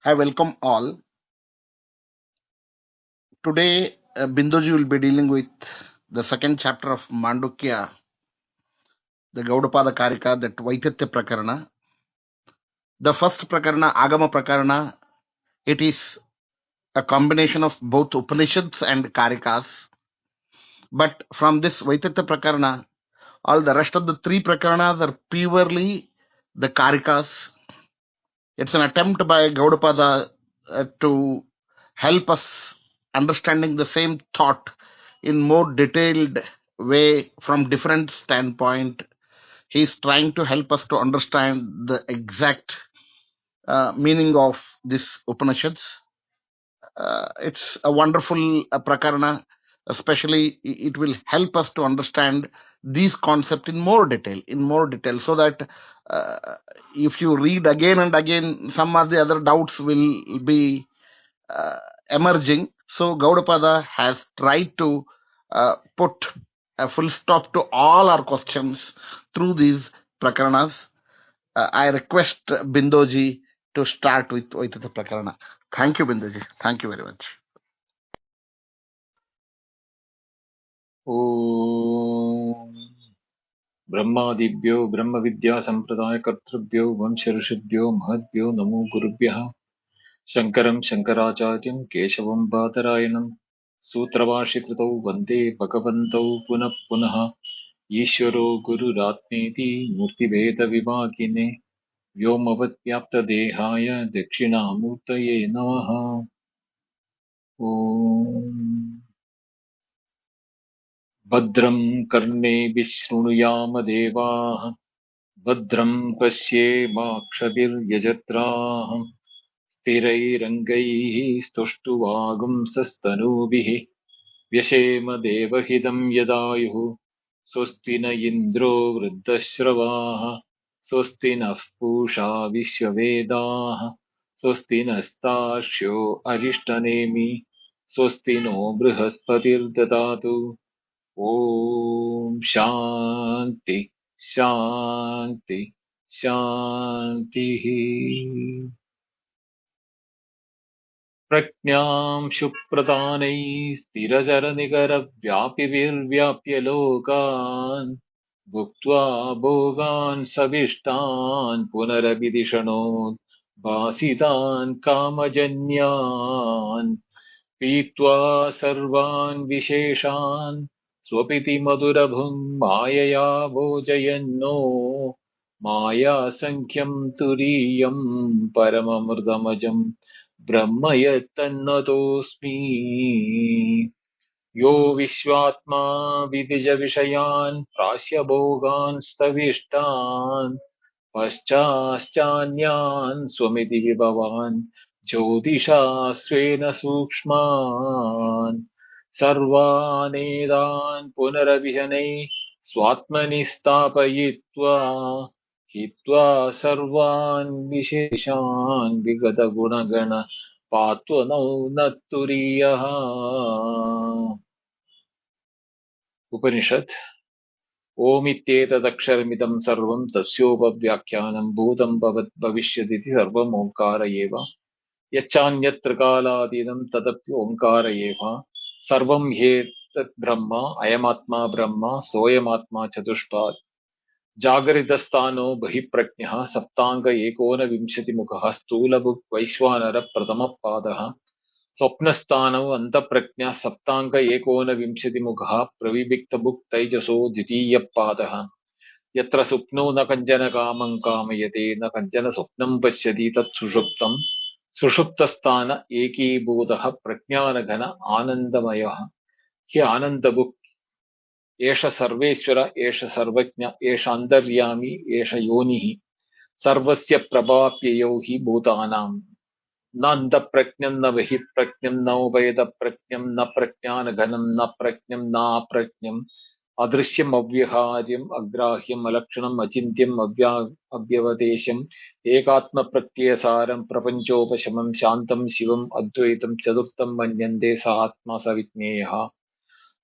I welcome all. Today, Binduji will be dealing with the second chapter of Mandukya, the Gaudapada Karika, that Vaithathya Prakarana. The first Prakarana, Agama Prakarana, it is a combination of both Upanishads and Karikas. But from this Vaithathya Prakarana, all the rest of the three Prakaranas are purely the Karikas. It's an attempt by Gaudapada to help us understanding the same thought in more detailed way from different standpoint. He's trying to help us to understand the exact meaning of this Upanishads. It's a wonderful prakarana, especially it will help us to understand these concepts in more detail, so that uh, if you read again and again, some of the other doubts will be emerging. So Gaudapada has tried to put a full stop to all our questions through these prakaranas. I request Bindoji to start with the prakarana. Thank you, Bindoji. Thank you very much. ॐ ब्रह्मादिभ्यो ब्रह्मविद्यासम्प्रदायकर्तृभ्यो वंशऋषिभ्यो महद्भ्यो नमो गुरुभ्यः। शङ्करं शङ्कराचार्यं केशवं बादरायणं सूत्रभाष्यकृतौ वन्दे भगवन्तौ पुनः पुनः। ईश्वरो गुरुरात्मेति मूर्तिभेदविभागिने व्योमवद्व्याप्तदेहाय दक्षिणामूर्तये नमः। ॐ भद्रं कर्णेभिः शृणुयाम देवाः भद्रं पश्येमाक्षभिर्यजत्राः स्थिरैरङ्गैः स्तुष्टुवागुंसस्तनूभिः व्यशेम देवहितं यदायुः स्वस्ति न इन्द्रो वृद्धश्रवाः स्वस्ति नः पूषा विश्ववेदाः स्वस्ति नस्तार्क्ष्यो अरिष्टनेमि स्वस्ति नो बृहस्पतिर्ददातु। ॐ शान्ति शान्ति शान्तिः। प्रज्ञां शुप्रदानैः स्थिरचरनिकरव्यापिभिर्व्याप्य लोकान् भुक्त्वा भोगान् सविष्टान् पुनरभिधिषणोत् भासितान् कामजन्यान् पीत्वा सर्वान् विशेषान् स्वपिति मधुरभुङ् मायया भोजयन्नो मायासङ्ख्यं तुरीयं परममृतमजं ब्रह्म यत्तन्नतोऽस्मि। यो विश्वात्मा विदिजविषयान् प्रास्य भोगान् स्तविष्टान् पश्चाश्चान्यान् स्वमिति विभवान् ज्योतिषा स्वेन सूक्ष्मान् सर्वानेतान् पुनरभिशनैः स्वात्मनि स्थापयित्वा हित्वा सर्वान् विशेषान् विगतगुणगण पात्वनौ न तुरीयः। उपनिषत् ओमित्येतदक्षरमिदं सर्वं तस्योपव्याख्यानं भूतं भविष्यदिति सर्वम् ओङ्कार एव यच्चान्यत्र कालातीतं तदपि ओङ्कार एव सर्वं ह्येतत् ब्रह्म अयमात्मा ब्रह्म सोऽयमात्मा चतुष्पात् जागरितस्थानो बहिःप्रज्ञः सप्ताङ्ग एकोनविंशतिमुखः स्थूलभुक् वैश्वानरः प्रथमः पादः स्वप्नस्थानौ अन्तःप्रज्ञः सप्ताङ्ग एकोनविंशतिमुखः प्रविविक्तभुक् तैजसो द्वितीयः पादः यत्र सुप्नो न कञ्चन कामं कामयते न कञ्चन स्वप्नं पश्यति तत् सुषुप्तं सुषुप्तस्थान एकीभूतः प्रज्ञानघन आनन्दमयः हि आनन्दभुक् एष सर्वेश्वर एष सर्वज्ञ एष अन्तर्यामी एष योनिः सर्वस्य प्रभाप्ययौ हि भूतानां न अन्तःप्रज्ञं न बहिःप्रज्ञं न उभयतप्रज्ञं न प्रज्ञानघनं न प्रज्ञं नाप्रज्ञम् अदृश्यम् अव्यहार्यम् अग्राह्यम् अलक्षणम् अचिन्त्यम् अव्यवदेशम् एकात्मप्रत्ययसारं प्रपञ्चोपशमं शान्तं शिवम् अद्वैतं चतुर्थं मन्यन्ते स आत्मा स विज्ञेयः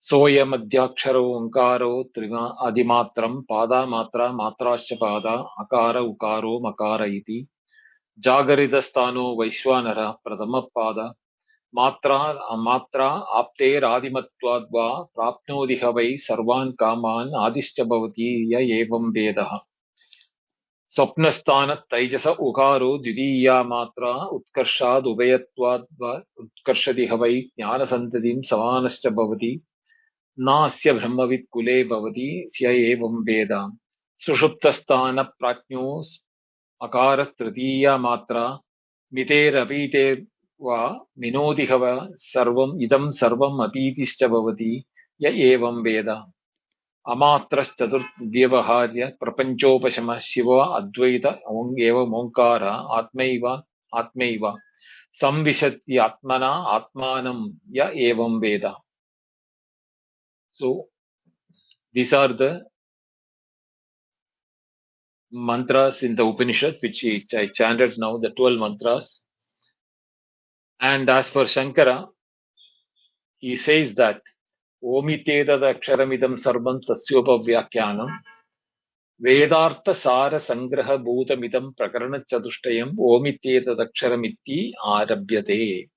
सोऽयमध्याक्षरो ओङ्कारो आदिमात्रं पादामात्रा मात्राश्च पादा अकार उकारो मकार इति Jagaridastano Vaishwanara Pradamapada Matra Apter Adimattvadva Prapnodiha Vai Sarvan Kaman Adischa Bhavati Ya Evam Vedaha Swapnasthana Taijasa Ukaro Dvidiya Matra Utkarshad Ubayatvad Utkarshadiha Vai Jnana Santadim Samanascha Bhavati Nasya Brahmavid Kule Bhavati Sya Evam Veda Sushuptasthana Pratnyos Akaras Tritiya Matra Miter Va Minodihava Sarvam Idam Sarvam Apitischa Bhavati Ya Evam Veda Amatras Chatur Vyavaharya Prapanchopashama Shiva Advaita Eva Monkara Atmaiva Samvishati Atmana Atmanam Ya Evam Veda. So these are the mantras in the Upanishad which I chanted now, the 12 mantras. And as for Shankara, he says that Omitedad aksharamidam sarvam tasyopavyakhyanam Vedartha Sara Sangraha Bhutamidam Prakarana Chatushtayam Omitedad aksharamitti Arabhyate.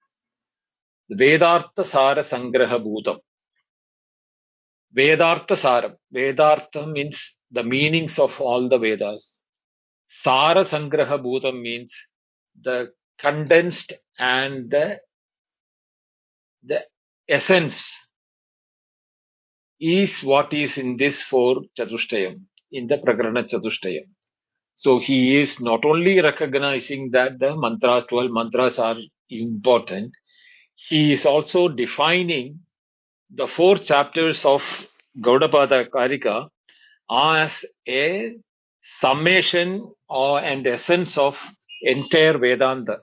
Vedartha Sara Sangraha Bhutam. Vedartha Sara. Vedartha means the meanings of all the Vedas. Sara Sangraha Bhutam means the condensed and the essence is what is in this 4 Chatushtayam, in the Prakarana Chatushtayam. So he is not only recognizing that the mantras, 12 mantras are important, he is also defining the 4 chapters of Gaudapada Karika as a summation or and essence of entire Vedanta.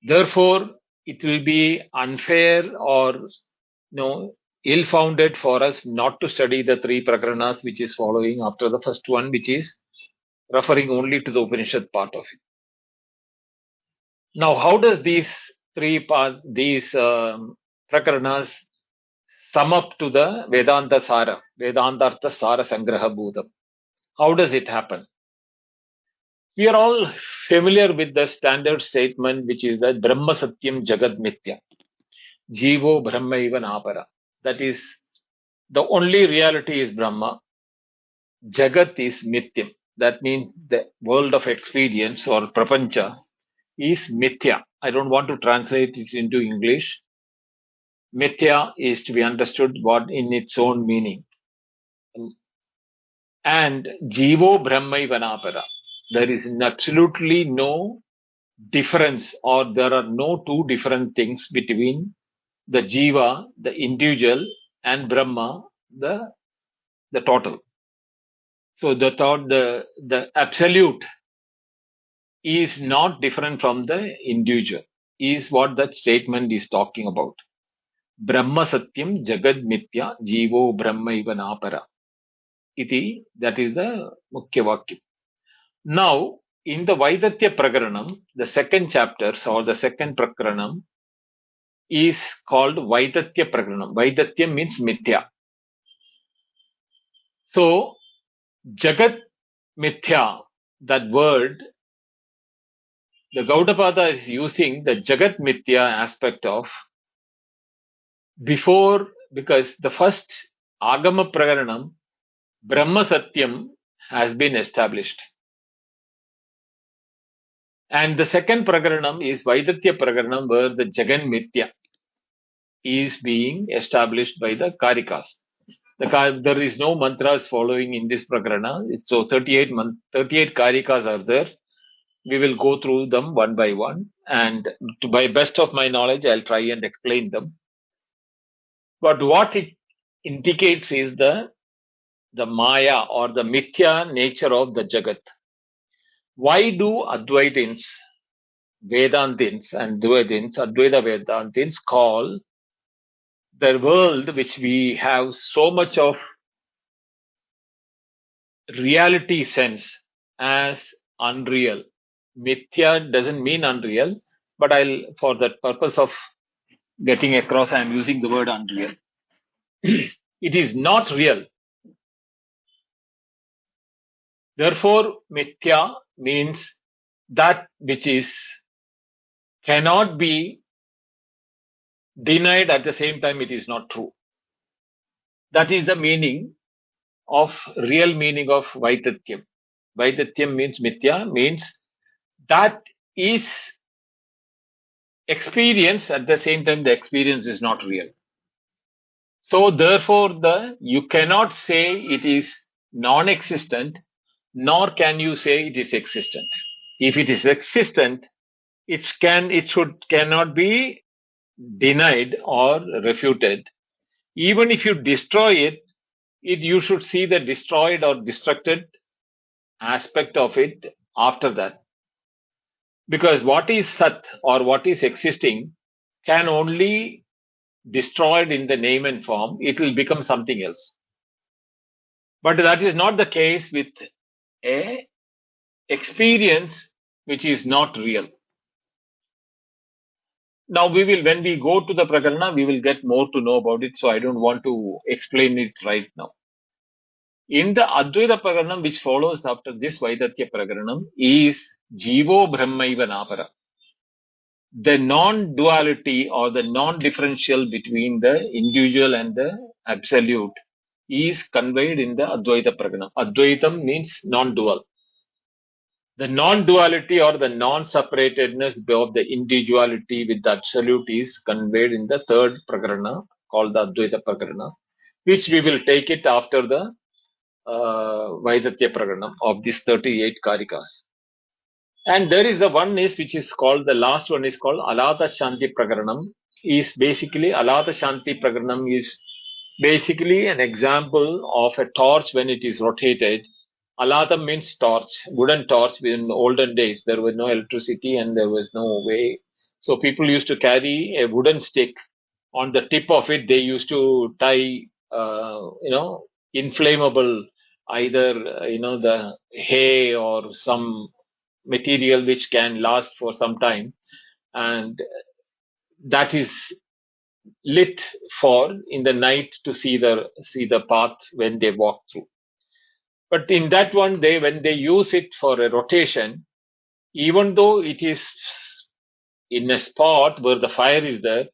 Therefore, it will be unfair or ill-founded for us not to study the 3 Prakaranas which is following after the first one, which is referring only to the Upanishad part of it. Now, how does these Prakaranas sum up to the Vedanta Sara, Vedantartha Sara Sangraha Bhutam? How does it happen? We are all familiar with the standard statement which is that Brahma Satyam Jagad Mithya. Jivo Brahma Ivan Apara. That is, the only reality is Brahma. Jagat is Mithyam. That means the world of experience or Prapancha is Mithya. I don't want to translate it into English. Mithya is to be understood what in its own meaning. And Jivo Brahma Ivanapara. There is absolutely no difference, or there are no 2 different things between the Jiva, the individual, and Brahma, the total. So the absolute is not different from the individual, is what that statement is talking about. Brahma Satyam Jagad Mithya Jivo Brahma Ivanapara. Iti, that is the Mukhya Vakya. Now, in the Vaitatya Prakaranam, the second chapter or the second Prakaranam is called Vaitatya Prakaranam. Vaitatya means Mithya. So, Jagat Mithya, that word, the Gaudapada is using the Jagat Mithya aspect of before, because the first Agama Prakaranam, Brahma Satyam, has been established. And the second Prakaranam is Vaitatya Prakaranam, where the Jagan Mithya is being established by the Karikas. There is no mantras following in this Prakarana. So 38 Karikas are there. We will go through them one by one. And to by best of my knowledge, I'll try and explain them. But what it indicates is the Maya or the Mithya nature of the Jagat. Why do Advaitins, Vedantins and Dvaitins, Advaita Vedantins call the world which we have so much of reality sense as unreal? Mithya doesn't mean unreal, but for the purpose of getting across, I am using the word unreal. It is not real. Therefore, Mithya means that which is cannot be denied, at the same time it is not true. That is the meaning of real meaning of Vaitatyam. Vaitatyam means mithya, means that is experience, at the same time the experience is not real. So therefore you cannot say it is non-existent, nor can you say it is existent. If it is existent, cannot be denied or refuted. Even if you destroy it, you should see the destroyed or destructed aspect of it after that. Because what is Sat or what is existing can only destroyed in the name and form, it will become something else. But that is not the case with a experience which is not real. Now when we go to the Prakarana, we will get more to know about it, so I don't want to explain it right now. In the Advaita Prakaranam, which follows after this Vaitatya Prakaranam, is Jivo Brahmaiva Napara. The non-duality or the non-differential between the individual and the absolute is conveyed in the Advaita Prakaranam. Advaitam means non-dual. The non-duality or the non-separatedness of the individuality with the absolute is conveyed in the third Prakarana called the Advaita Prakarana, which we will take it after the Vaitatya Prakaranam of these 38 Karikas. And there is the one which is called, the last one is called Alata Shanti Prakaranam. Alata Shanti Prakaranam is basically an example of a torch when it is rotated. Alata means torch, wooden torch. In olden days, there was no electricity and there was no way. So people used to carry a wooden stick. On the tip of it, they used to tie, inflammable, either, the hay or some material which can last for some time. And that is lit for in the night to see the path when they walk through. But in that one, when they use it for a rotation, even though it is in a spot where the fire is there,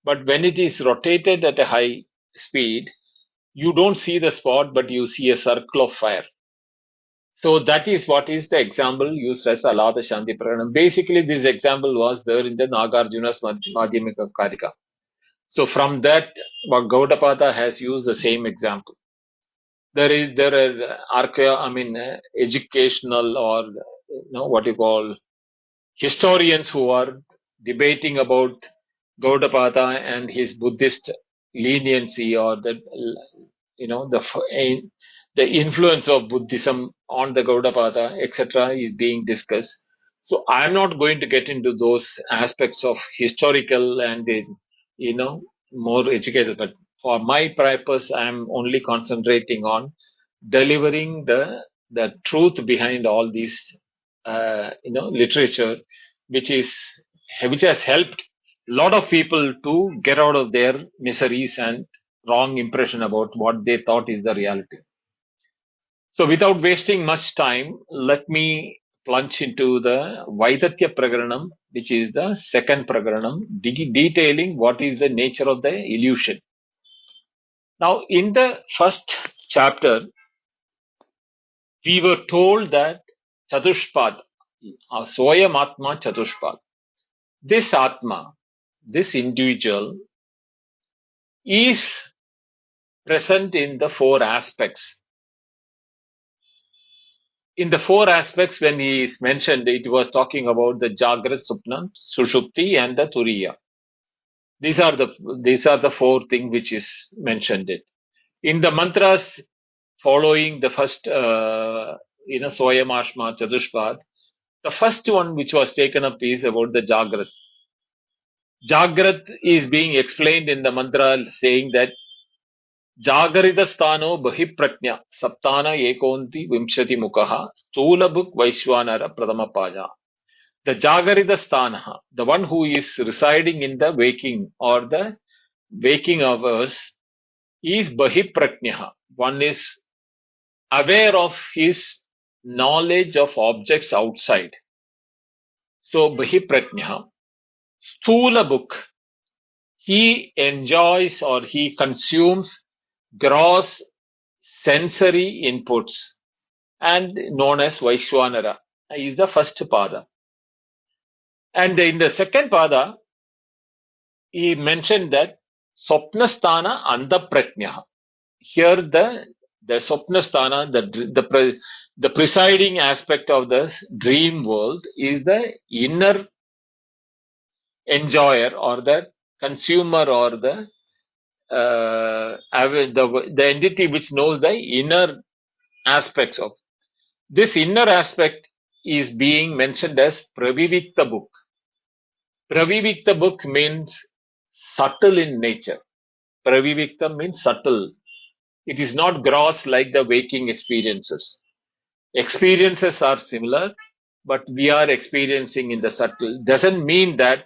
but when it is rotated at a high speed, you don't see the spot, but you see a circle of fire. So that is what is the example used as Alada Shanti Prakanam. Basically, this example was there in the Nagarjuna's Madhyamika Karika. So from that, Gaudapada has used the same example. There is educational or what you call historians who are debating about Gaudapada and his Buddhist leniency, or the influence of Buddhism on the Gaudapada, etc., is being discussed. So I am not going to get into those aspects of historical and more educated, but for my purpose, I am only concentrating on delivering the truth behind all these literature, which has helped a lot of people to get out of their miseries and wrong impression about what they thought is the reality. So without wasting much time, let me plunge into the Vaitatya Prakaranam, which is the second Prakaranam, detailing what is the nature of the illusion. Now, in the first chapter, we were told that Chatushpad, Swayam Atma Chatushpad, this Atma, this individual, is present in the four aspects. In the four aspects, when he is mentioned, it was talking about the Jagrat, Supna, Sushupti, and the Turiya. These are the four things which is mentioned. In the mantras following the first, Swayam Atma Chatushpad, the first one which was taken up is about the Jagrat. Jagrat is being explained in the mantra saying that Jagarita Sthano Bahipratnya Saptana Ekonti Vimshati Mukaha Stulabhuk Vaishwanara Pradama Paja. The Jagarita Sthana, the one who is residing in the waking or the waking hours, is Bahipratnya. One is aware of his knowledge of objects outside. So Bahiprajna, Sthula book, he enjoys or he consumes gross sensory inputs and known as Vaishwanara is the first pada. And in the second pada, he mentioned that Swapnasthana Andaprajna. Here the Swapnasthana, the presiding aspect of the dream world is the inner enjoyer or the consumer or the entity which knows the inner aspects of. This inner aspect is being mentioned as Pravivikta book. Pravivikta book means subtle in nature. Pravivikta means subtle. It is not gross like the waking experiences. Experiences are similar, but we are experiencing in the subtle. Doesn't mean that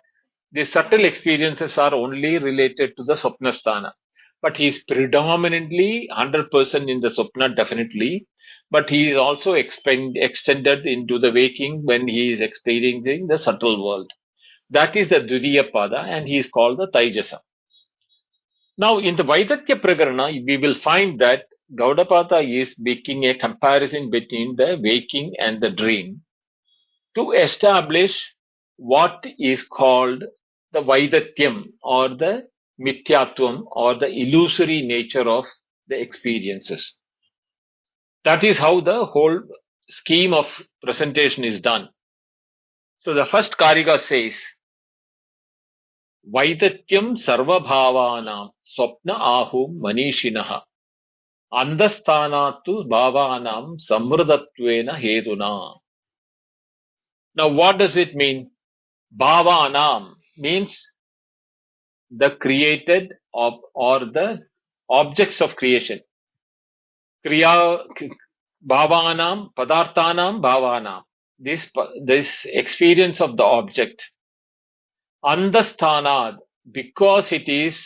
the subtle experiences are only related to the Swapnasthana. But he is predominantly 100% in the Swapna, definitely. But he is also extended into the waking when he is experiencing the subtle world. That is the Dvitiya Pada, and he is called the Taijasa. Now, in the Vaitatya Prakarana, we will find that Gaudapada is making a comparison between the waking and the dream to establish what is called the Vaidatyam or the Mithyatvam or the illusory nature of the experiences. That is how the whole scheme of presentation is done. So the first Karika says, Vaidatyam sarvabhavanam swapna ahum manishinaha andasthanatu bhavanam samrudatvena heduna. Now what does it mean? Bhavanam means the created or the objects of creation. Kriya bhavanam, padarthanam bhavanam. This experience of the object. Andasthanad, because it is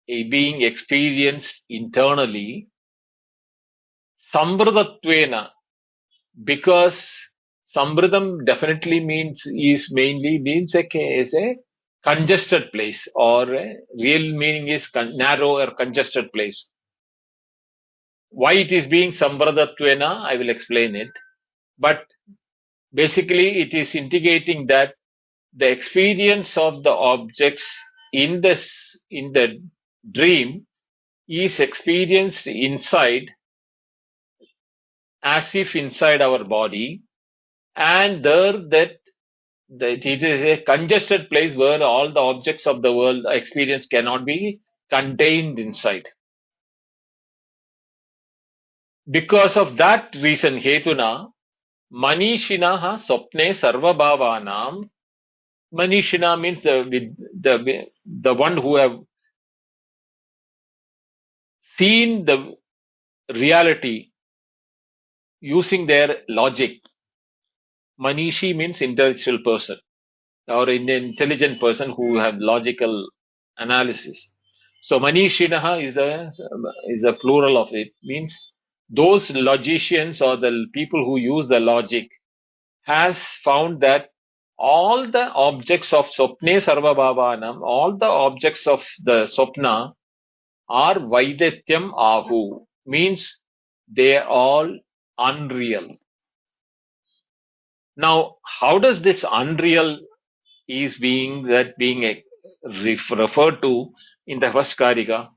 being experienced internally. Samrudatvena, because Samridam definitely means a congested place, or real meaning is narrow or congested place. Why it is being Samridatvena, I will explain it. But basically it is indicating that the experience of the objects in the dream is experienced inside, as if inside our body, and it is a congested place where all the objects of the world experience cannot be contained inside. Because of that reason, Hetuna, Manishinaha Swapne Sarvabhavanam. Manishina means the one who have seen the reality using their logic. Manishi means intellectual person or an intelligent person who have logical analysis. So Manishinaha is the plural of it, means those logicians or the people who use the logic has found that all the objects of Swapne Sarvabhavanam, all the objects of the Swapna are Vaidatyam Ahu, means they are all unreal. Now, how does this unreal is being referred to in the first Karika?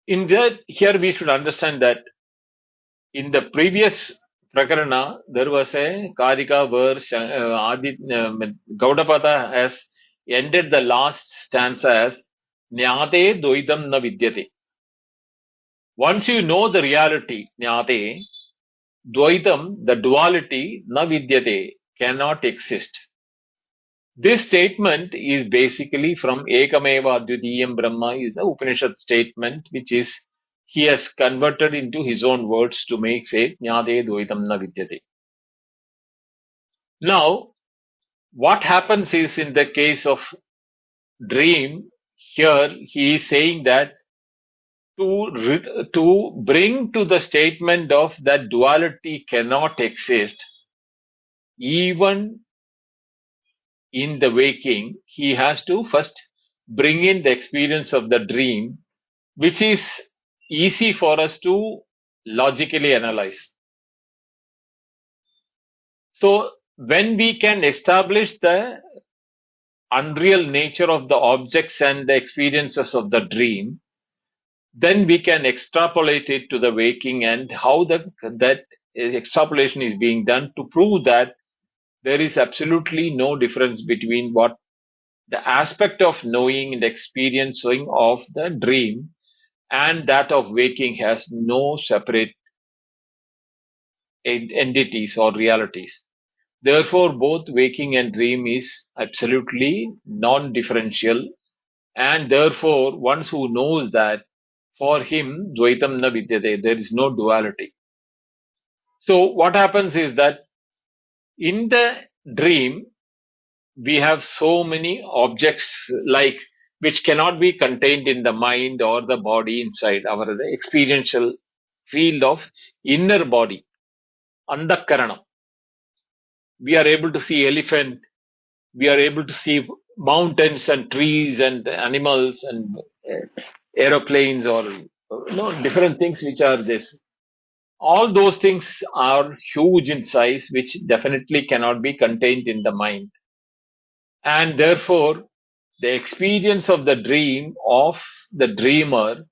In that, here we should understand that in the previous Prakarana, there was a Karika where Gaudapada has ended the last stanza as Jnate Dvaidam na vidyate. Once you know the reality, Jnate, Dvaidam, the duality, na vidyate, cannot exist. This statement is basically from Ekameva Advitiyam Brahma, is the Upanishad statement, which is he has converted into his own words to make say Jnate Dvaidam na vidyate. Now, what happens is in the case of dream, here he is saying that to bring to the statement of that duality cannot exist, even in the waking, he has to first bring in the experience of the dream, which is easy for us to logically analyze. So when we can establish the unreal nature of the objects and the experiences of the dream, then we can extrapolate it to the waking, and how that extrapolation is being done to prove that there is absolutely no difference between what the aspect of knowing and experiencing of the dream and that of waking has no separate entities or realities. Therefore, both waking and dream is absolutely non-differential, and therefore, one who knows that, for him, Dvaitam na vidyate, there is no duality. So, what happens is that in the dream, we have so many objects like which cannot be contained in the mind or the body inside our experiential field of inner body, Andakaranam. We are able to see elephant, we are able to see mountains and trees and animals and aeroplanes or different things which are this. All those things are huge in size, which definitely cannot be contained in the mind. And therefore, the experience of the dream of the dreamer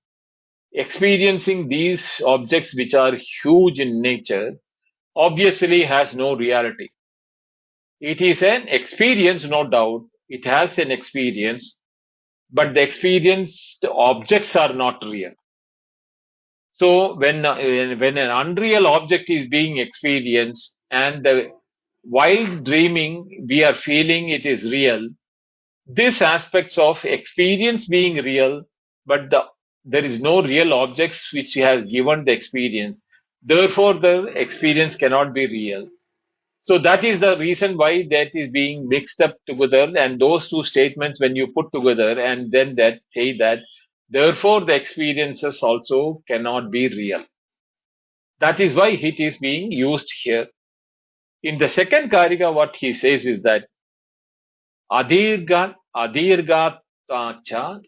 experiencing these objects which are huge in nature obviously has no reality. It is an experience, no doubt. It has an experience, but the experienced objects are not real. So when an unreal object is being experienced and while dreaming we are feeling it is real, these aspects of experience being real, but there is no real objects which has given the experience. Therefore, the experience cannot be real. So that is the reason why that is being mixed up together, and those two statements when you put together and then that say that therefore the experiences also cannot be real. That is why it is being used here. In the second Karika, what he says is that Adirgat kalasya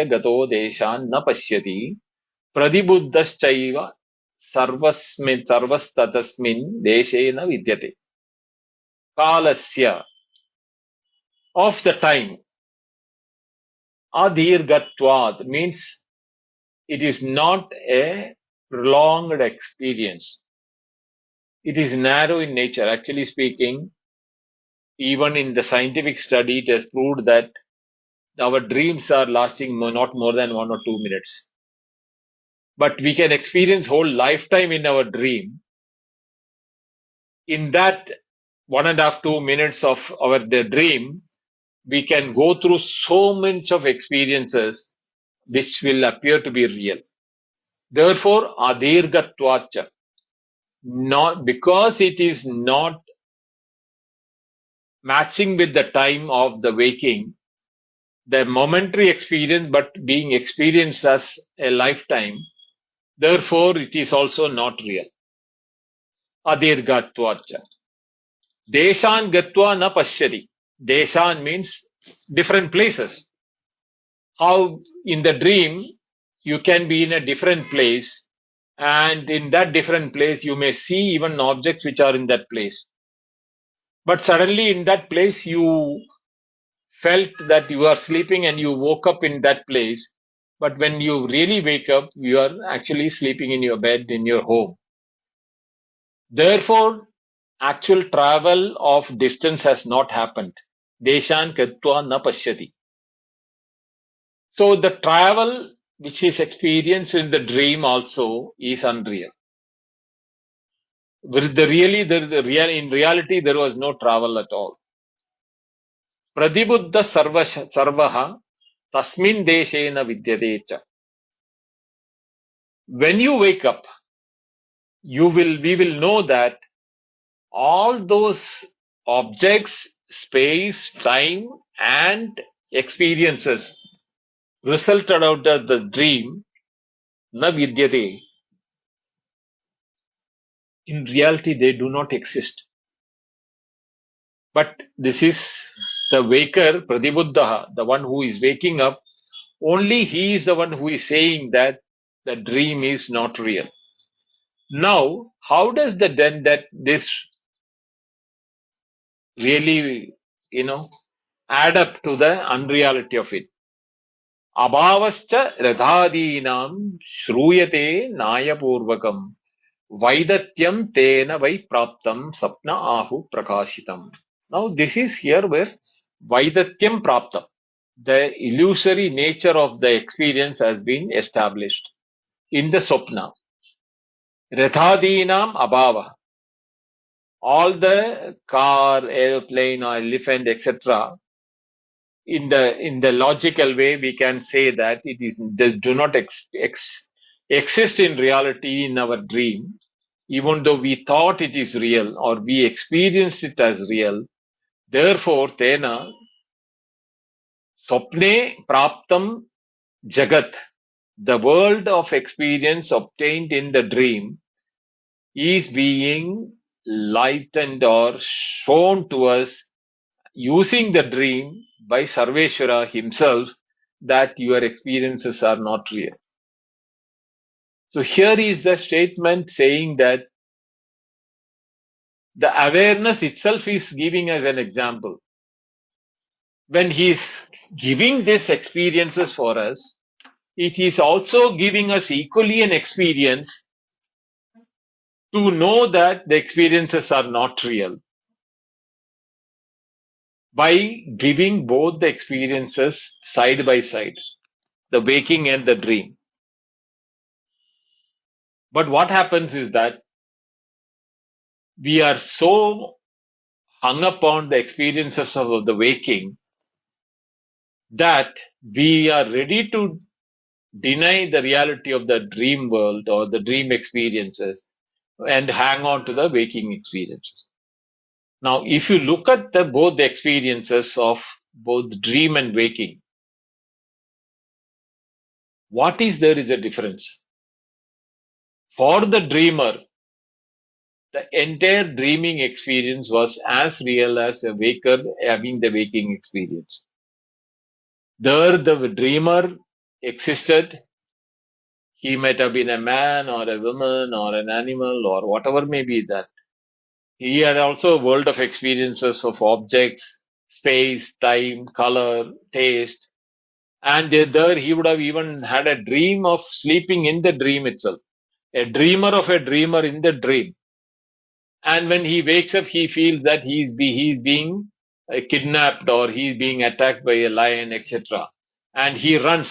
gato deshan na pashyati pradibuddhaschaiva sarvastatasmin deshena vidyate. Kalasya, of the time. Adirgatvad means it is not a prolonged experience. It is narrow in nature. Actually speaking, even in the scientific study, it has proved that our dreams are lasting not more than 1 or 2 minutes. But we can experience whole lifetime in our dream. In that 1.5 to 2 minutes of the dream, we can go through so much of experiences which will appear to be real. Therefore, adirgatvacha, not because it is not matching with the time of the waking, the momentary experience, but being experienced as a lifetime. Therefore, it is also not real. Adirgatvacha. Deshan gatva na pashyati. Deshan means different places. How in the dream you can be in a different place, and in that different place you may see even objects which are in that place. But suddenly in that place you felt that you are sleeping and you woke up in that place. But when you really wake up, you are actually sleeping in your bed in your home. Therefore, actual travel of distance has not happened. Deshan katva na pashyati. So the travel which is experienced in the dream also is unreal. In reality, there was no travel at all. Pradibuddha sarvaha tasmin deshena vidyadecha. When you wake up, we will know that all those objects, space, time, and experiences resulted out of the dream, na vidyate. In reality, they do not exist. But this is the waker, Pradibuddha, the one who is waking up. Only he is the one who is saying that the dream is not real. Now, how does this really, add up to the unreality of it? Abhavascha radhadinam shruyate nayapurvakam Vaidatyam tena vai praptam sapna ahu prakashitam. Now this is here where Vaidatyam praptam, the illusory nature of the experience has been established in the Swapna. Rathadinam abhava. All the car, airplane, or elephant, etc. In the logical way, we can say that they do not exist in reality in our dream, even though we thought it is real or we experienced it as real. Therefore, tena swapne praptam jagat, the world of experience obtained in the dream is being lightened or shown to us using the dream by Sarveshwara himself, that your experiences are not real. So here is the statement saying that the awareness itself is giving us an example. When he is giving these experiences for us, it is also giving us equally an experience to know that the experiences are not real, by giving both the experiences side by side, the waking and the dream. But what happens is that we are so hung upon the experiences of the waking that we are ready to deny the reality of the dream world or the dream experiences and hang on to the waking experiences. Now, if you look at both the experiences of both dream and waking, what is there is a difference. For the dreamer, the entire dreaming experience was as real as a waker having the waking experience. There, the dreamer existed. He might have been a man or a woman or an animal or whatever may be that. He had also a world of experiences of objects, space, time, color, taste. And there he would have even had a dream of sleeping in the dream itself. A dreamer of a dreamer in the dream. And when he wakes up, he feels that he's being kidnapped or he's being attacked by a lion, etc. And he runs.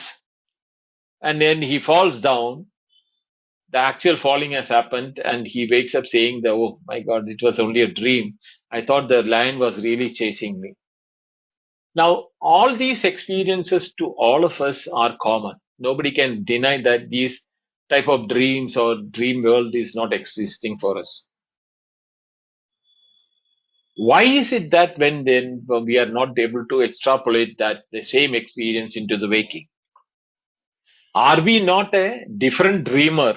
And then he falls down. The actual falling has happened, and he wakes up saying that, oh my God, it was only a dream. I thought the lion was really chasing me. Now, all these experiences to all of us are common. Nobody can deny that these type of dreams or dream world is not existing for us. Why is it that when we are not able to extrapolate that the same experience into the waking? Are we not a different dreamer,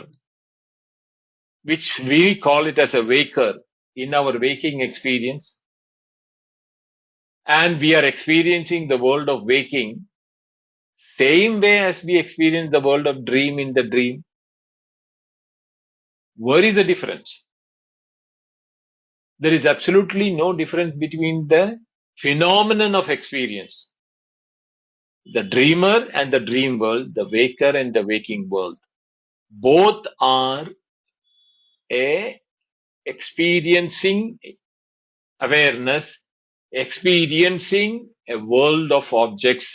which we call it as a waker in our waking experience? And we are experiencing the world of waking same way as we experience the world of dream in the dream. Where is the difference? There is absolutely no difference between the phenomenon of experience, the dreamer and the dream world, the waker and the waking world. Both are experiencing awareness, experiencing a world of objects,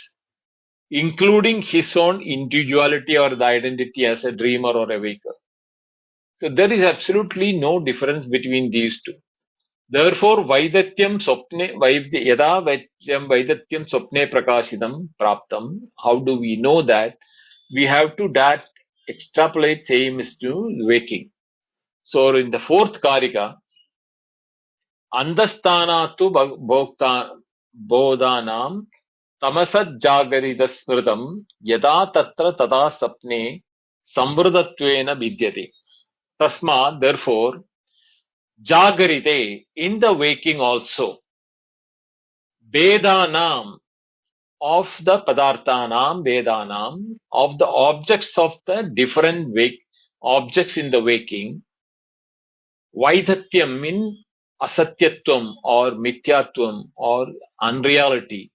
including his own individuality or the identity as a dreamer or a waker. So there is absolutely no difference between these two. Therefore, Vaidatyam Swapne, Yada Vaidatyam Swapne Prakashitam Praptam. How do we know that? We have to extrapolate same as to waking. So in the fourth Karika, Andasthanatu Bodhanam Tamasad Jagaridha Smritam Yada Tatra Tada Sapne Samvrdatvena Vidyate. Tasma, therefore, Jagarite, in the waking also, Vedanam, of the Padarthanam, Vedanam, of the objects of the different objects in the waking. Vaithatyam means asatyatvam or mithyatvam or unreality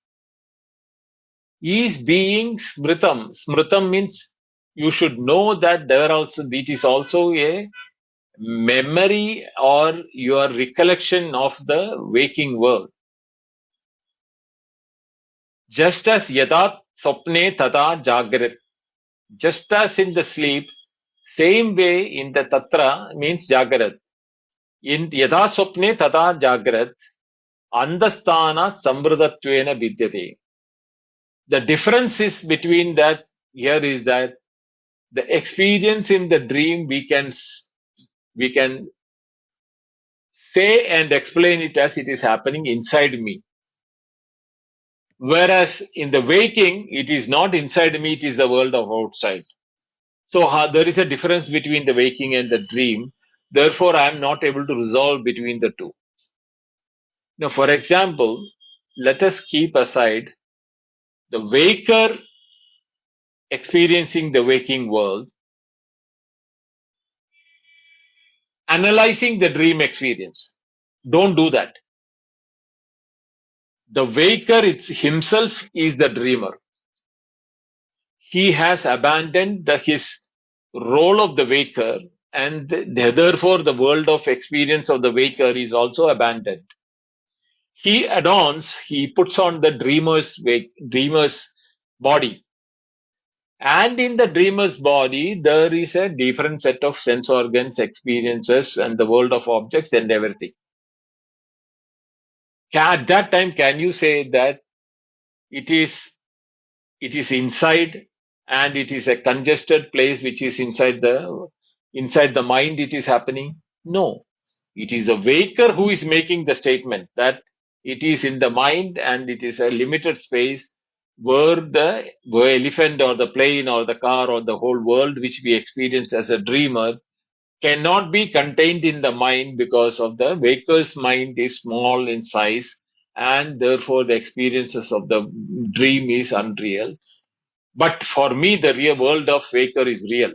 is being smritam. Smritam means you should know that it is also a memory or your recollection of the waking world. Just as yada sopne tata jagrat. Just as in the sleep, same way in the tatra means jagrat. In yada sopne tata jagrat, andasthana samvrdatvena vidyate. The difference is between that here is that the experience in the dream we can say and explain it as it is happening inside me. Whereas in the waking, it is not inside me, it is the world of outside. So there is a difference between the waking and the dream. Therefore, I am not able to resolve between the two. Now, for example, let us keep aside the waker experiencing the waking world, analyzing the dream experience. Don't do that. The waker himself is the dreamer. He has abandoned his role of the waker, and therefore the world of experience of the waker is also abandoned. He puts on the dreamer's body. And in the dreamer's body, there is a different set of sense organs, experiences, and the world of objects and everything. At that time, can you say that it is inside and it is a congested place which is inside the mind it is happening? No. It is the waker who is making the statement that it is in the mind and it is a limited space where the elephant or the plane or the car or the whole world which we experience as a dreamer cannot be contained in the mind because of the waker's mind is small in size and therefore the experiences of the dream is unreal. But for me, the real world of waker is real.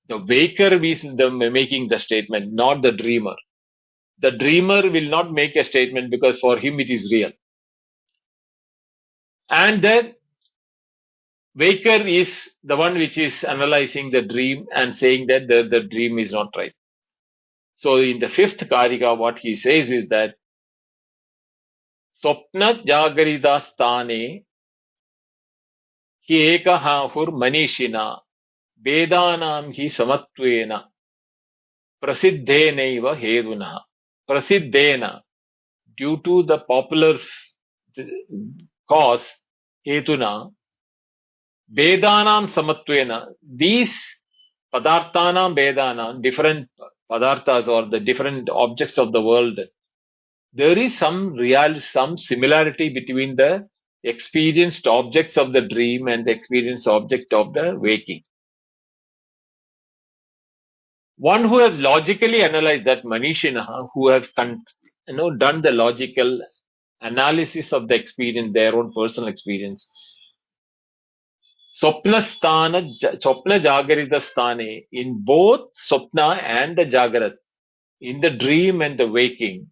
The waker is making the statement, not the dreamer. The dreamer will not make a statement because for him it is real. And the waker is the one which is analyzing the dream and saying that the dream is not right. So in the fifth Karika, what he says is that Swapna Jagarida Sthane Ki Ekahahur Manishina Vedanam Hi Samatvena Prasiddhenaiva Heduna. Prasiddhena, due to the popular cause, Hetuna, Vedanam Samatvena, these Padarthanam Vedanam, different Padarthas or the different objects of the world, there is some similarity between the experienced objects of the dream and the experienced object of the waking. One who has logically analyzed that, Manishina, who have done the logical analysis of the experience, their own personal experience, Swapna Jagarita Sthane, in both Swapna and the Jagarat, in the dream and the waking,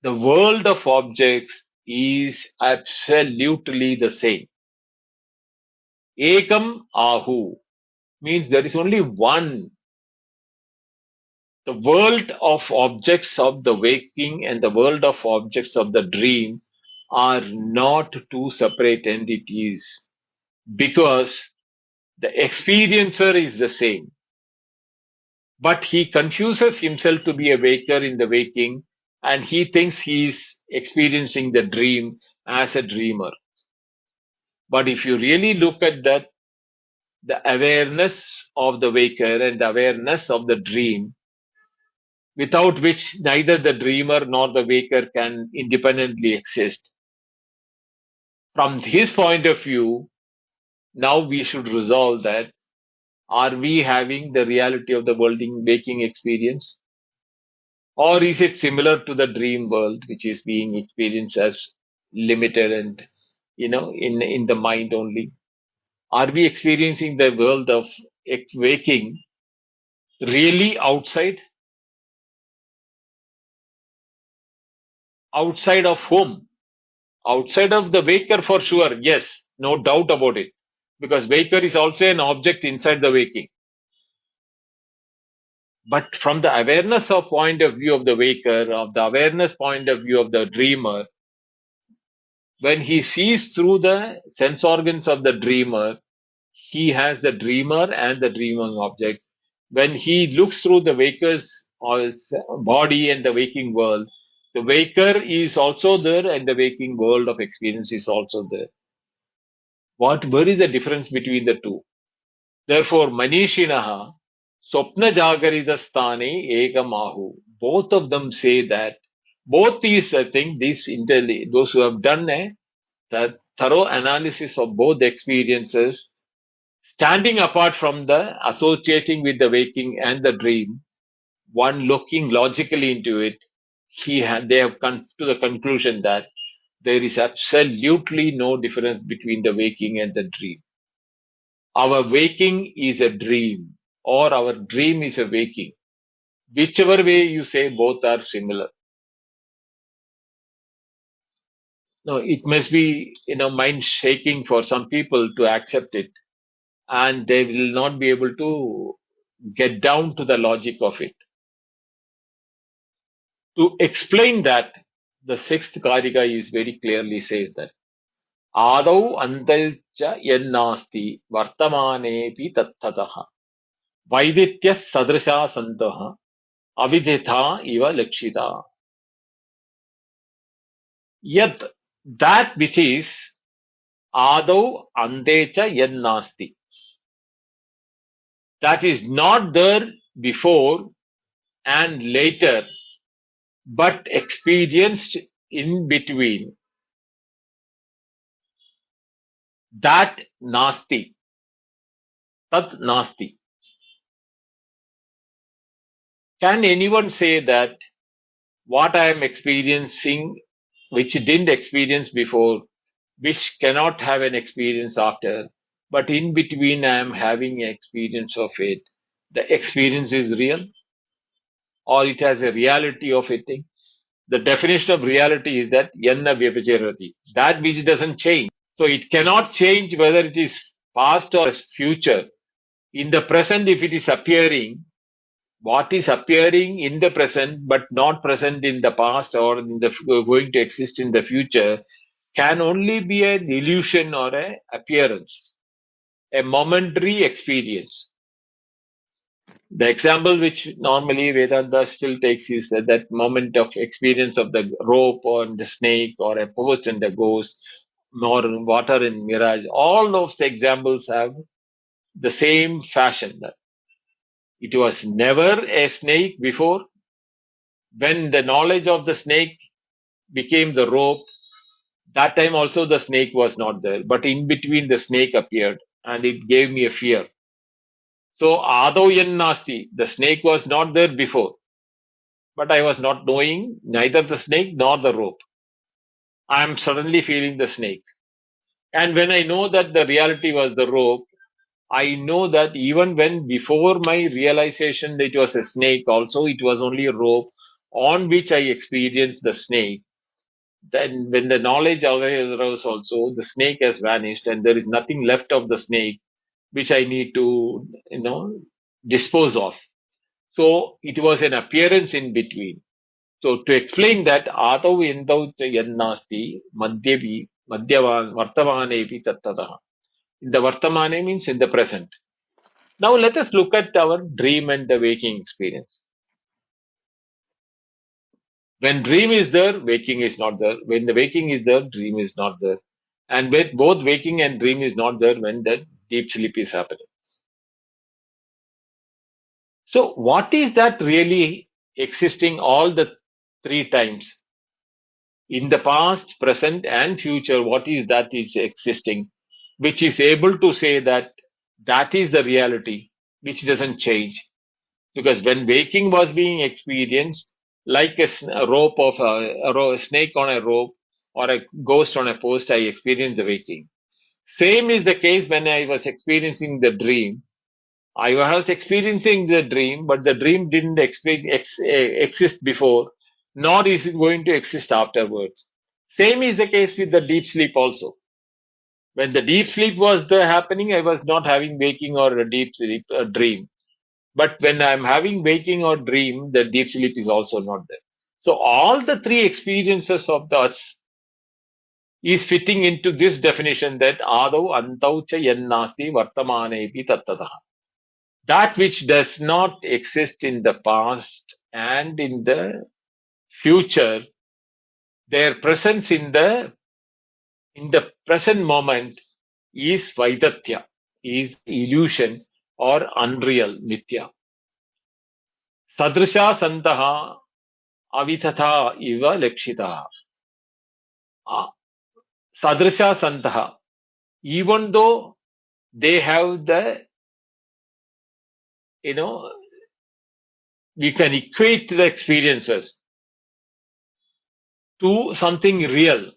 the world of objects is absolutely the same. Ekam Ahu means there is only one. The world of objects of the waking and the world of objects of the dream are not two separate entities because the experiencer is the same. But he confuses himself to be a waker in the waking and he thinks he is experiencing the dream as a dreamer. But if you really look at that, the awareness of the waker and the awareness of the dream, without which neither the dreamer nor the waker can independently exist. From his point of view, now we should resolve that, are we having the reality of the world in waking experience? Or is it similar to the dream world, which is being experienced as limited and, in the mind only? Are we experiencing the world of waking really outside of whom? Outside of the waker for sure, yes, no doubt about it. Because waker is also an object inside the waking. But from the awareness of point of view of the waker, of the awareness point of view of the dreamer, when he sees through the sense organs of the dreamer, he has the dreamer and the dreaming objects. When he looks through the waker's body and the waking world, the waker is also there and the waking world of experience is also there. Where is the difference between the two? Therefore, Manishinaha, Swapna Jagarita Sthane Ekamahu. Both of them say that both these, I think, those who have done the thorough analysis of both experiences, standing apart from the associating with the waking and the dream, one looking logically into it, they have come to the conclusion that there is absolutely no difference between the waking and the dream. Our waking is a dream, or our dream is a waking. Whichever way you say, both are similar. No, it must be, mind shaking for some people to accept it, and they will not be able to get down to the logic of it. To explain that, the sixth Karika is very clearly says that Adau Antalcha Yennasti Vartamanepi Tattataha Vaiditya Sadrisha Santaha Aviditha Iva Lakshita. Yet that which is Adau Antecha Yennasti, that is not there before and later, but experienced in between, that Nasti, Tat Nasti. Can anyone say that what I am experiencing, which didn't experience before, which cannot have an experience after, but in between I am having an experience of it, the experience is real, or it has a reality of a thing? The definition of reality is that yanna vyabhacharati, that which doesn't change. So it cannot change whether it is past or future. In the present, if it is appearing, what is appearing in the present but not present in the past or in the going to exist in the future can only be an illusion or an appearance, a momentary experience. The example which normally Vedanta still takes is that moment of experience of the rope or the snake or a post and a ghost or water in mirage. All those examples have the same fashion. That it was never a snake before. When the knowledge of the snake became the rope, that time also the snake was not there. But in between the snake appeared and it gave me a fear. So Adau Nasti, the snake was not there before. But I was not knowing neither the snake nor the rope. I am suddenly feeling the snake. And when I know that the reality was the rope, I know that even when before my realization that it was a snake, also it was only a rope on which I experienced the snake. Then when the knowledge arose also, the snake has vanished and there is nothing left of the snake which I need to, dispose of. So it was an appearance in between. So to explain that, Adau Endau Yannasti Madhyavan Vartamanepi Tattadaha. In the Vartamane means in the present. Now let us look at our dream and the waking experience. When dream is there, waking is not there. When the waking is there, dream is not there. And with both waking and dream is not there when the deep sleep is happening. So what is that really existing all the three times? In the past, present and future, what is that is existing, which is able to say that that is the reality, which doesn't change. Because when waking was being experienced, like a rope of a snake on a rope or a ghost on a post, I experience the waking. Same is the case when I was experiencing the dream. I was experiencing the dream, but the dream didn't exist before, nor is it going to exist afterwards. Same is the case with the deep sleep also. When the deep sleep was happening, I was not having waking or a deep sleep dream. But when I'm having waking or dream, the deep sleep is also not there. So all the three experiences of the us is fitting into this definition that adau antau cha yannasti vartamanepi tattataha. That which does not exist in the past and in the future, their presence in the present moment is Vaitatya, is illusion or unreal, Nitya. Sadrisha santaha avithatha iva lakshitaha. Sadrisha santaha. Even though they have the, we can equate the experiences to something real.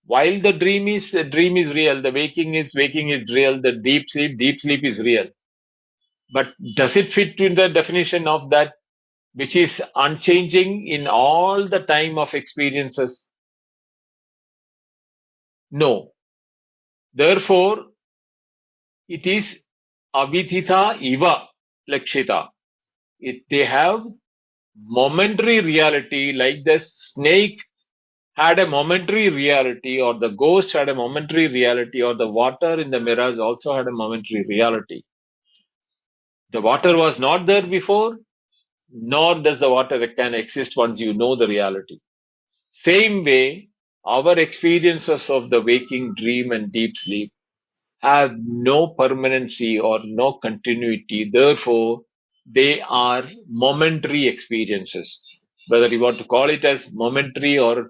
While the dream is real, the waking is real, the deep sleep is real. But does it fit in the definition of that which is unchanging in all the time of experiences? No. Therefore, it is avidhita iva lakshita. They have momentary reality, like the snake had a momentary reality, or the ghost had a momentary reality, or the water in the mirrors also had a momentary reality. The water was not there before, nor does the water can exist once you know the reality. Same way, our experiences of the waking, dream and deep sleep have no permanency or no continuity. Therefore, they are momentary experiences. Whether you want to call it as momentary or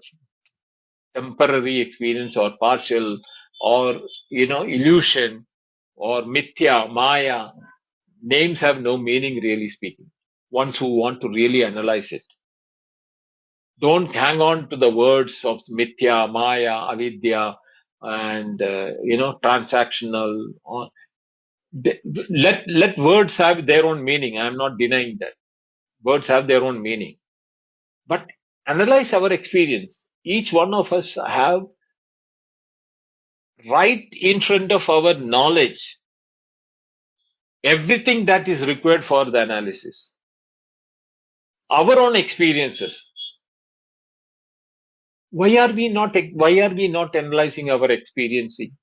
temporary experience or partial or, illusion or mithya, maya, names have no meaning, really speaking, ones who want to really analyze it. Don't hang on to the words of mithya, maya, avidya, and transactional. Let words have their own meaning. I am not denying that. Words have their own meaning. But analyze our experience. Each one of us have right in front of our knowledge everything that is required for the analysis. Our own experiences. Why are we not analyzing our experiencing?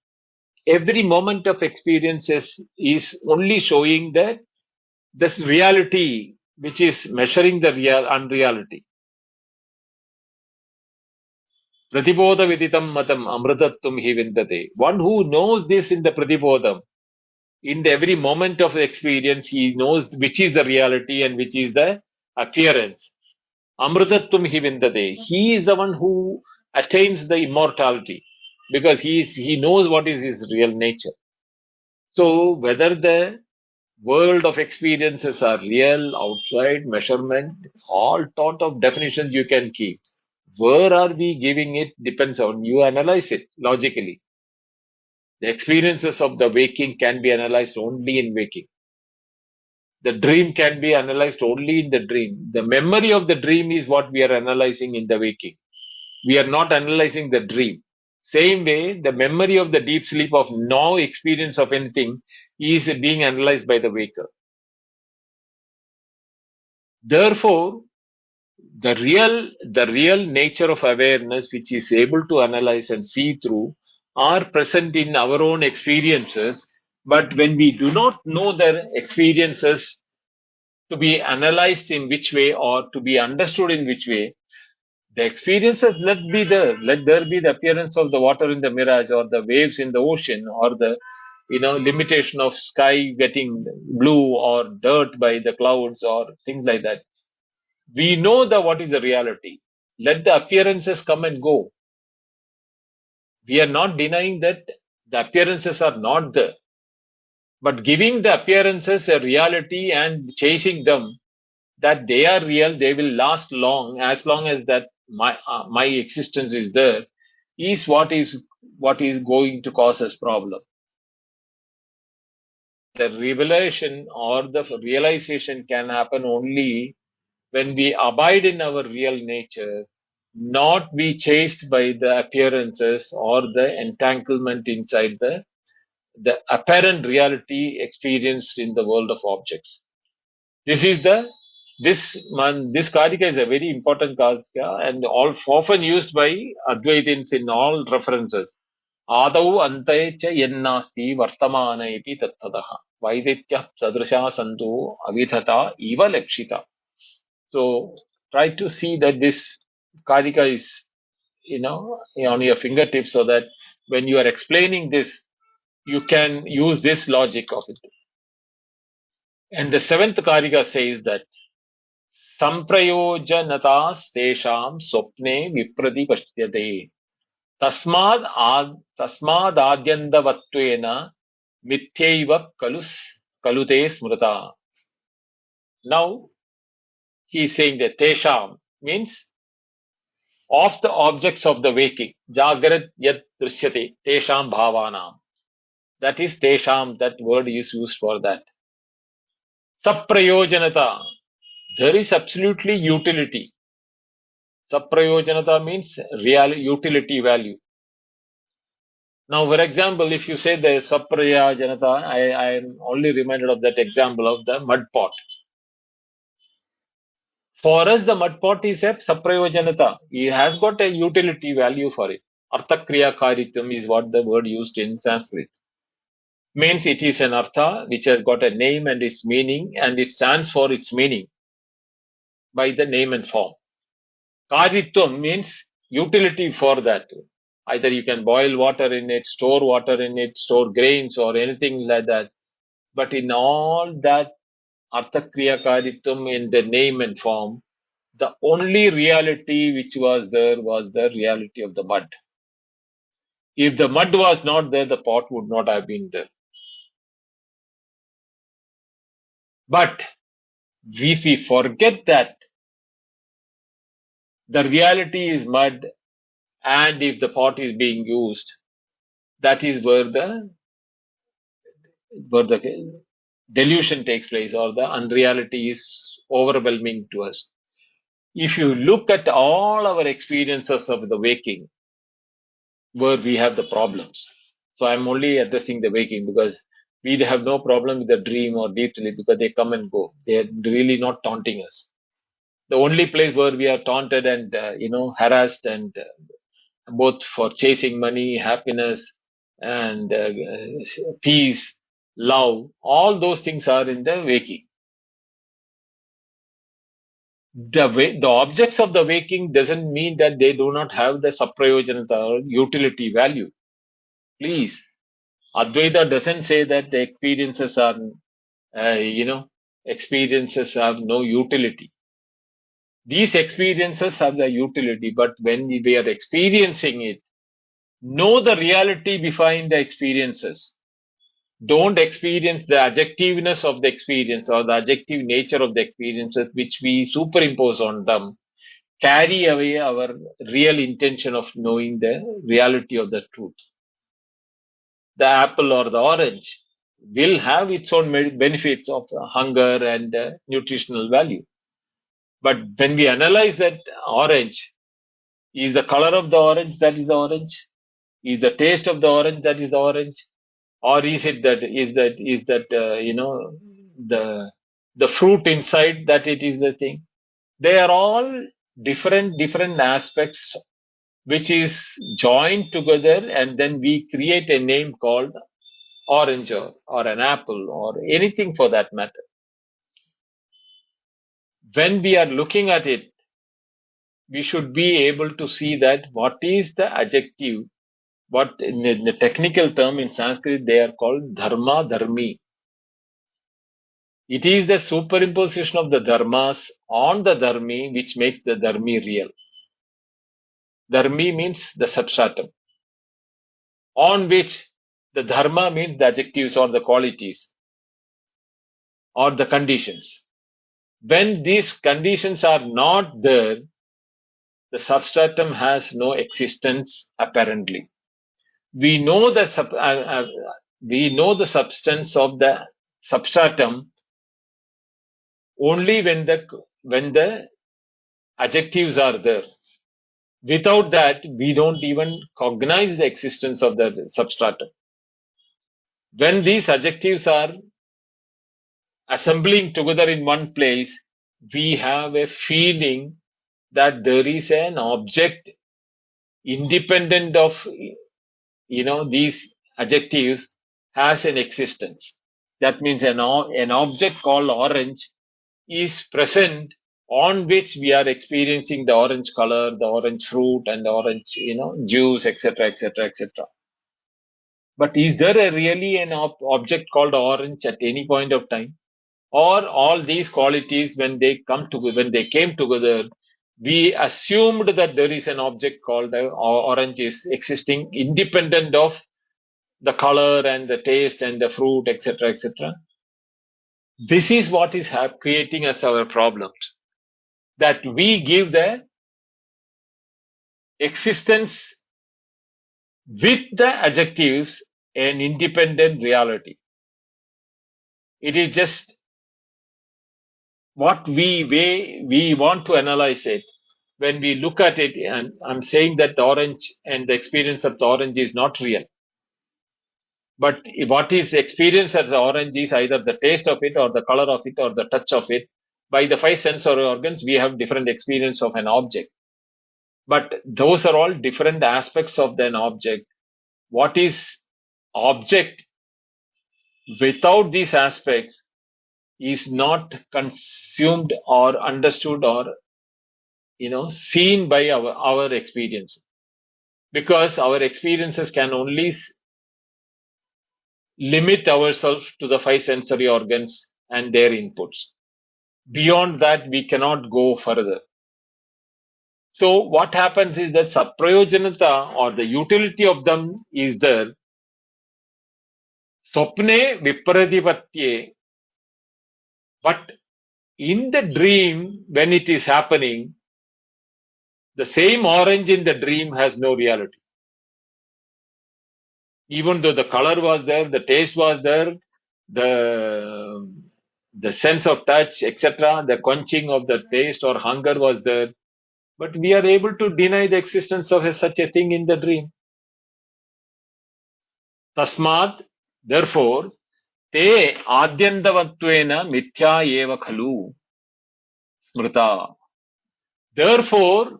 Every moment of experiences is only showing that this reality which is measuring the real unreality. Pratibodha viditam matam amritattum hi vindate. One who knows this in the pratibodham, in every moment of experience, he knows which is the reality and which is the appearance. Amritattum hi vindate. He is the one who attains the immortality because he knows what is his real nature. So whether the world of experiences are real, outside, measurement, all sort of definitions you can keep. Where are we giving it depends on you analyze it logically. The experiences of the waking can be analyzed only in waking. The dream can be analyzed only in the dream. The memory of the dream is what we are analyzing in the waking. We are not analyzing the dream. Same way, the memory of the deep sleep of no experience of anything is being analyzed by the waker. Therefore, the real nature of awareness, which is able to analyze and see through, are present in our own experiences. But when we do not know their experiences to be analyzed in which way or to be understood in which way, the experiences let be there. Let there be the appearance of the water in the mirage or the waves in the ocean or the limitation of sky getting blue or dirt by the clouds or things like that. We know what is the reality. Let the appearances come and go. We are not denying that the appearances are not there. But giving the appearances a reality and chasing them, that they are real, they will last long, as long as that my existence is there, is what is going to cause us problem. The revelation or the realization can happen only when we abide in our real nature, not be chased by the appearances or the entanglement inside the apparent reality experienced in the world of objects. This is this Karika is a very important Karika and often used by Advaitins in all references. Adau ante cha yennasti vartamana iti tattadaha. Vaiditya sadrisha santu avidhata eva lakshita. So try to see that this Karika is, on your fingertips so that when you are explaining this, you can use this logic of it. And the seventh Karika says that Samprayojanata tesham swapne viprati tasmad adyandavattvena mithyaiva kalute smrita. Now he is saying that tesham means of the objects of the waking, jagrat yat drishyate tesham bhavanam. That is tesham, that word is used for that. Saprayojanata, there is absolutely utility. Saprayojanata means real utility value. Now, for example, if you say the saprayojanata, I am only reminded of that example of the mud pot. For us, the mud pot is a saprayojanata. It has got a utility value for it. Arthakriya karitam is what the word used in Sanskrit. Means it is an artha which has got a name and its meaning, and it stands for its meaning by the name and form. Karitvam means utility for that. Either you can boil water in it, store water in it, store grains or anything like that. But in all that Arthakriya Karitvam in the name and form, the only reality which was there was the reality of the mud. If the mud was not there, the pot would not have been there. But if we forget that the reality is mud, and if the pot is being used, that is where the delusion takes place, or the unreality is overwhelming to us. If you look at all our experiences of the waking, where we have the problems. So I'm only addressing the waking because we have no problem with the dream or deep sleep because they come and go. They are really not taunting us. The only place where we are taunted and harassed and both for chasing money, happiness, and peace, love, all those things are in the waking. The objects of the waking doesn't mean that they do not have the saprayojanata or utility value. Please, Advaita doesn't say that the experiences are, experiences have no utility. These experiences have the utility, but when we are experiencing it, know the reality behind the experiences. Don't experience the adjectiveness of the experience or the adjective nature of the experiences which we superimpose on them. Carry away our real intention of knowing the reality of the truth. The apple or the orange will have its own benefits of hunger and nutritional value. But when we analyze that orange, is the color of the orange that is the orange? Is the taste of the orange that is the orange? Or is that the fruit inside that it is the thing? They are all different aspects which is joined together, and then we create a name called orange or an apple or anything for that matter. When we are looking at it, we should be able to see that what is the adjective, what in the technical term in Sanskrit they are called dharma, dharmi. It is the superimposition of the dharmas on the dharmi which makes the dharmi real. Dharmi means the substratum, on which the dharma means the adjectives or the qualities or the conditions. When these conditions are not there, the substratum has no existence apparently. We know we know the substance of the substratum only when the adjectives are there. Without that, we don't even cognize the existence of the substratum. When these adjectives are assembling together in one place, we have a feeling that there is an object independent of these adjectives has an existence. That means an object called orange is present on which we are experiencing the orange color, the orange fruit, and the orange juice, etc., etc., etc. But is there really an object called orange at any point of time? Or all these qualities, when they came together, we assumed that there is an object called orange is existing independent of the color and the taste and the fruit, etc., etc. This is what is creating us our problems. That we give the existence with the adjectives an independent reality. It is just what we want to analyze it. When we look at it, and I'm saying that the orange and the experience of the orange is not real. But what is experienced as the orange is either the taste of it or the color of it or the touch of it. By the five sensory organs, we have different experience of an object. But those are all different aspects of an object. What is object without these aspects is not consumed or understood or seen by our experience, because our experiences can only limit ourselves to the five sensory organs and their inputs. Beyond that, we cannot go further. So what happens is that saprayojanata, or the utility of them, is there. Swapne vipradipatye. But in the dream, when it is happening, the same orange in the dream has no reality. Even though the color was there, the taste was there, the sense of touch, etc., the quenching of the taste or hunger was there, but we are able to deny the existence of such a thing in the dream. Tasmat, therefore, te adyantavattvena mithya eva khalu smrita. Therefore,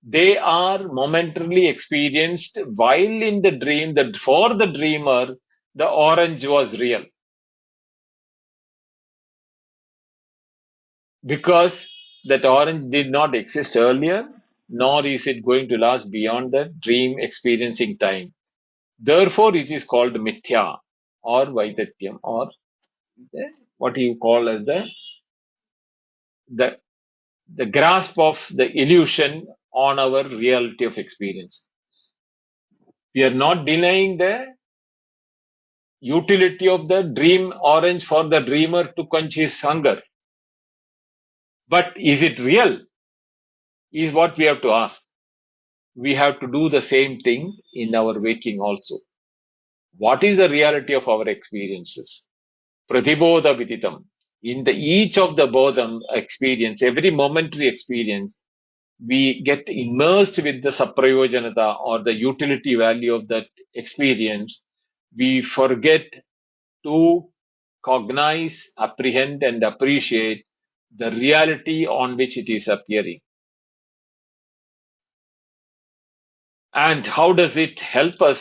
they are momentarily experienced while in the dream, that for the dreamer, the orange was real. Because that orange did not exist earlier, nor is it going to last beyond the dream experiencing time. Therefore, it is called mithya or vaitatyam, or what you call as the grasp of the illusion on our reality of experience. We are not denying the utility of the dream orange for the dreamer to quench his hunger. But is it real? Is what we have to ask. We have to do the same thing in our waking also. What is the reality of our experiences? Pratibodha viditam. In each of the bodham experience, every momentary experience, we get immersed with the saprayojanata, or the utility value of that experience. We forget to cognize, apprehend, and appreciate the reality on which it is appearing. And how does it help us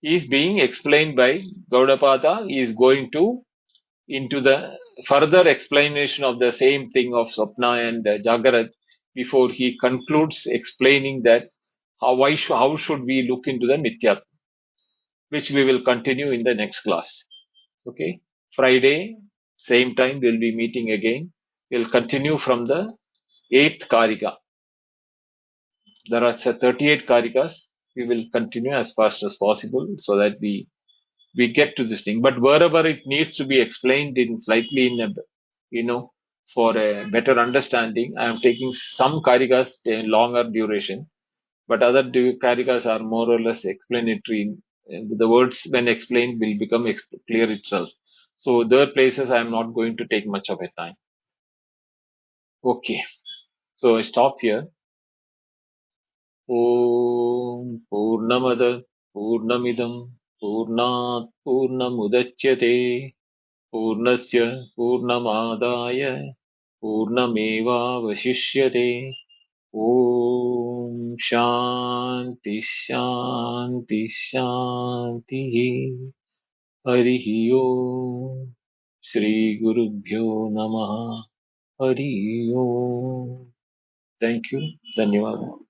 is being explained by Gaudapada. He is going into the further explanation of the same thing of Swapna and Jagarat before he concludes explaining that how should we look into the Mithya, which we will continue in the next class. Okay, Friday, same time we'll be meeting again. We'll continue from the 8th Karika. There are 38 Karikas. We will continue as fast as possible so that we get to this thing. But wherever it needs to be explained in slightly in for a better understanding, I am taking some Karikas longer duration, but other Karikas are more or less explanatory. The words, when explained, will become clear itself. So, there places I am not going to take much of a time. Okay, so I stop here. Om Purnamada Purnamidam Purnat Purnamudachyate Purnasya Purnamadaya Purnamevavashishyate. Om Shanti Shanti Shanti. Harihi Om. Shri Gurubhyo Namaha. Harihi Om. Thank you. Dhanyavad.